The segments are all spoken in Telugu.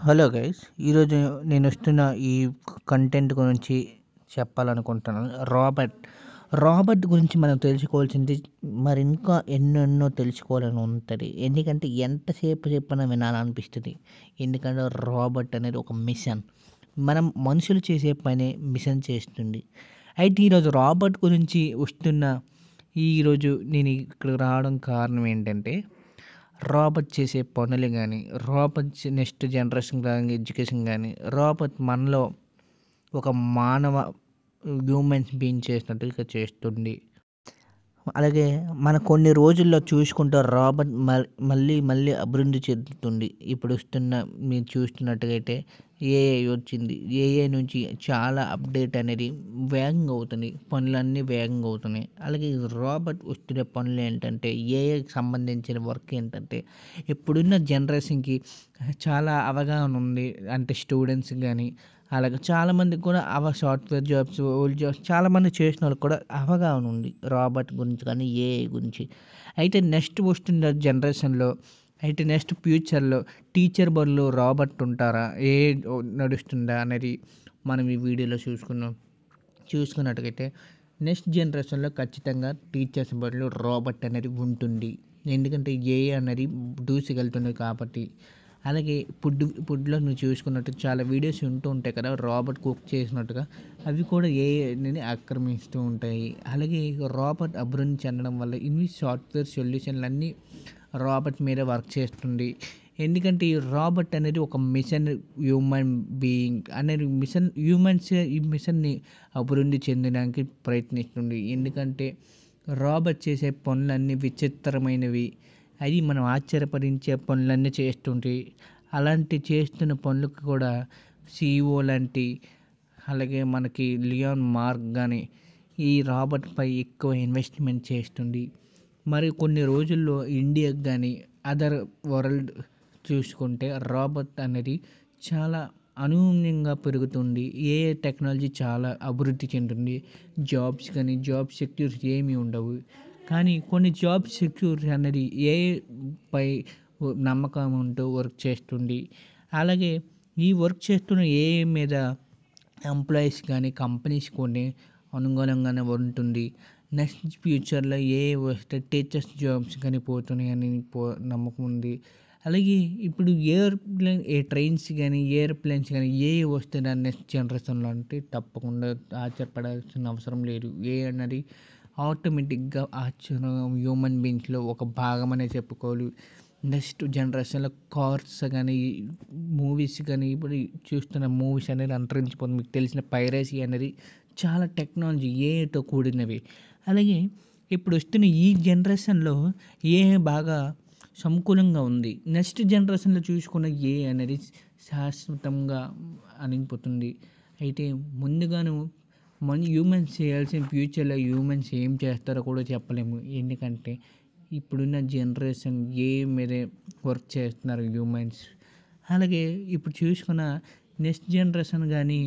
హలో గైస్, ఈరోజు నేను వస్తున్న ఈ కంటెంట్ గురించి చెప్పాలనుకుంటున్నాను. రాబర్ట్ గురించి మనం తెలుసుకోవాల్సింది మరి ఇంకా ఎన్నెన్నో తెలుసుకోవాలని ఉంటుంది. ఎందుకంటే ఎంతసేపు చెప్పినా వినాలనిపిస్తుంది. ఎందుకంటే రాబర్ట్ అనేది ఒక మిషన్. మనం మనుషులు చేసే పనే మిషన్ చేస్తుంది. అయితే ఈరోజు రాబర్ట్ గురించి ఈరోజు నేను ఇక్కడికి రావడం కారణం ఏంటంటే, రాబర్ట్ చేసే పనులు కానీ, రాబర్ట్ నెక్స్ట్ జనరేషన్ కానీ, ఎడ్యుకేషన్ కానీ, రాబర్ట్ మనలో ఒక మానవ హ్యూమన్స్ బీయింగ్ చేసినట్టుగా చేస్తుంది. అలాగే మన కొన్ని రోజుల్లో చూసుకుంటే రాబర్ట్ మళ్ళీ మళ్ళీ అభివృద్ధి చెందుతుంది. ఇప్పుడు మీరు చూస్తున్నట్టుగైతే ఏఐ వచ్చింది. ఏఐ నుంచి చాలా అప్డేట్ అనేది వేగంగా అవుతుంది. పనులన్నీ వేగంగా అవుతున్నాయి. అలాగే రాబర్ట్ వస్తున్న పనులు ఏంటంటే, ఏఐకి సంబంధించిన వర్క్ ఏంటంటే, ఇప్పుడున్న జనరేషన్కి చాలా అవగాహన ఉంది. అంటే స్టూడెంట్స్ కానీ, అలాగే చాలామందికి కూడా సాఫ్ట్వేర్ జాబ్స్, ఓల్డ్ జాబ్స్ చాలామంది చేసిన వాళ్ళకి కూడా అవగాహన ఉంది రాబర్ట్ గురించి కానీ, ఏఐ గురించి. అయితే నెక్స్ట్ వస్తున్న జనరేషన్లో, అయితే నెక్స్ట్ ఫ్యూచర్లో టీచర్ బదులు రాబర్ట్ ఉంటారా, ఏఐ నడుస్తుందా అనేది మనం ఈ వీడియోలో చూసుకున్నట్టుగైతే నెక్స్ట్ జనరేషన్లో ఖచ్చితంగా టీచర్స్ బదులు రాబర్ట్ అనేది ఉంటుంది. ఎందుకంటే ఏఐ అనేది దూసుకెళ్తుంది కాబట్టి. అలాగే ఫుడ్లో నువ్వు చూసుకున్నట్టు చాలా వీడియోస్ ఉంటాయి కదా, రాబర్ట్ కుక్ చేసినట్టుగా. అవి కూడా ఏఐని ఆక్రమిస్తూ ఉంటాయి. అలాగే రాబర్ట్ అభివృద్ధి చెందడం వల్ల ఇన్ని సాఫ్ట్వేర్ సొల్యూషన్లు అన్నీ రాబర్ట్ మీద వర్క్ చేస్తుంది. ఎందుకంటే ఈ రాబర్ట్ అనేది ఒక మిషన్, హ్యూమన్ బీయింగ్ అనేది మిషన్. ఈ మిషన్ని అభివృద్ధి చెందడానికి ప్రయత్నిస్తుంది. ఎందుకంటే రాబర్ట్ చేసే పనులన్నీ విచిత్రమైనవి. అది మనం ఆశ్చర్యపరించే పనులన్నీ చేస్తుంటాయి. అలాంటి చేస్తున్న పనులకు కూడా సిఇఓ లాంటి, అలాగే మనకి లియాన్ మార్క్ కానీ ఈ రాబర్ట్పై ఎక్కువ ఇన్వెస్ట్మెంట్ చేస్తుంది. మరి కొన్ని రోజుల్లో ఇండియాకి కానీ అదర్ వరల్డ్ చూసుకుంటే రాబర్ట్ అనేది చాలా అనూహ్యంగా పెరుగుతుంది. ఏఐ టెక్నాలజీ చాలా అభివృద్ధి చెందుతుంది. జాబ్స్ కానీ, జాబ్ సెక్యూరిటీ ఏమీ ఉండవు. కానీ కొన్ని జాబ్ సెక్యూరిటీ అనేది ఏఐపై నమ్మకం ఉంటూ వర్క్ చేస్తుంది. అలాగే ఈ వర్క్ చేస్తున్న ఏఐ మీద ఎంప్లాయీస్ కానీ, కంపెనీస్ కొన్ని అనుగుణంగానే ఉంటుంది. నెక్స్ట్ ఫ్యూచర్లో ఏఐ వస్తే టీచర్స్ జాబ్స్ కానీ పోతున్నాయని నమ్మకం ఉంది. అలాగే ఇప్పుడు ట్రైన్స్ కానీ, ఎయిర్ప్లేన్స్ కానీ ఏఐ వస్తే దాని నెక్స్ట్ జనరేషన్లో అంటే తప్పకుండా ఆశ్చర్యపడాల్సిన అవసరం లేదు. ఏఐ అన్నది ఆటోమేటిక్గా హ్యూమన్ బీయింగ్స్లో ఒక భాగం అనే చెప్పుకోవాలి. నెక్స్ట్ జనరేషన్లో కార్స్ కానీ, మూవీస్ కానీ, ఇప్పుడు చూస్తున్న మూవీస్ అనేది అంతరించిపోతుంది. మీకు తెలిసిన పైరసీ అనేది చాలా టెక్నాలజీ ఏఐతో కూడినవి. అలాగే ఇప్పుడు వస్తున్న ఈ జనరేషన్లో ఏఐ బాగా సంకూలంగా ఉంది. నెక్స్ట్ జనరేషన్లో చూసుకున్న ఏఐ అనేది శాశ్వతంగా అణిగిపోతుంది. అయితే ముందుగాను హ్యూమన్స్ చేయాల్సిన ఫ్యూచర్లో హ్యూమన్స్ ఏం చేస్తారో కూడా చెప్పలేము. ఎందుకంటే ఇప్పుడున్న జనరేషన్ ఏఐ మీదే వర్క్ చేస్తున్నారు హ్యూమన్స్. అలాగే ఇప్పుడు చూసుకున్న నెక్స్ట్ జనరేషన్ కానీ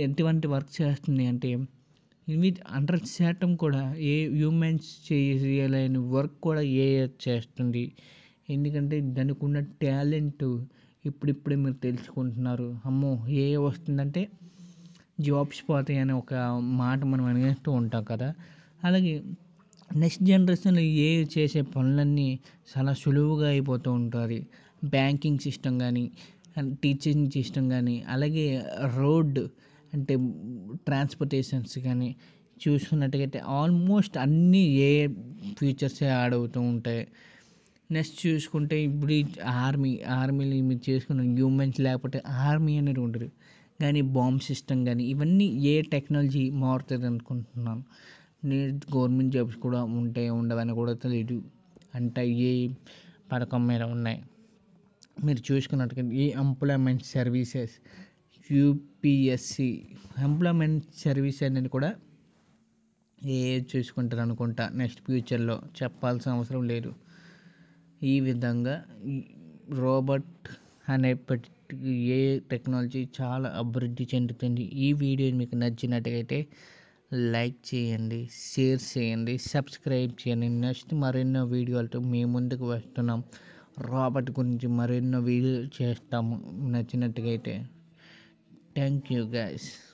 ఎటువంటి వర్క్ చేస్తుంది అంటే, ఇవి 100% కూడా హ్యూమన్స్ చేయలేని వర్క్ కూడా ఏఐ చేస్తుంది. ఎందుకంటే దానికి ఉన్న టాలెంట్ ఇప్పుడిప్పుడే మీరు తెలుసుకుంటున్నారు. అమ్మో ఏఐ వస్తుందంటే జాబ్స్ పోతాయి అనే ఒక మాట మనం అనేస్తూ ఉంటాం కదా. అలాగే నెక్స్ట్ జనరేషన్లో ఏఐ చేసే పనులన్నీ చాలా సులువుగా అయిపోతూ ఉంటుంది. బ్యాంకింగ్ సిస్టమ్ కానీ, టీచింగ్ సిస్టమ్ కానీ, అలాగే రోడ్ అంటే ట్రాన్స్పోర్టేషన్స్ కానీ చూసుకున్నట్టుగైతే ఆల్మోస్ట్ అన్నీ ఏఐ ఫీచర్సే యాడ్ అవుతూ ఉంటాయి. నెక్స్ట్ చూసుకుంటే ఇప్పుడు ఆర్మీలు మీరు చేసుకున్న హ్యూమన్స్ లేకపోతే ఆర్మీ అనేది ఉండదు. కానీ బాంబ్ సిస్టమ్ కానీ ఇవన్నీ ఏ టెక్నాలజీ మారుతుంది అనుకుంటున్నాను. గవర్నమెంట్ జాబ్స్ కూడా ఉండవని కూడా తెలియదు. అంటే ఏ పథకం మీద ఉన్నాయి. మీరు చూసుకున్నట్టుగా ఈ employment services, UPSC employment service అనేది కూడా ఏఐ చూసుకుంటారు అనుకుంటా. నెక్స్ట్ ఫ్యూచర్లో చెప్పాల్సిన అవసరం లేదు. ఈ విధంగా రోబోట్ అనే ఏ టెక్నాలజీ చాలా అభివృద్ధి చెందుతుంది. ఈ వీడియో మీకు నచ్చినట్టయితే లైక్ చేయండి, షేర్ చేయండి, సబ్స్క్రైబ్ చేయండి. నెక్స్ట్ మరెన్నో వీడియోలతో మీ ముందుకు వస్తున్నాం. రాబర్ట్ గురించి మరెన్నో వీడియోలు చేస్తాము నచ్చినట్టుగా అయితే. Thank you guys.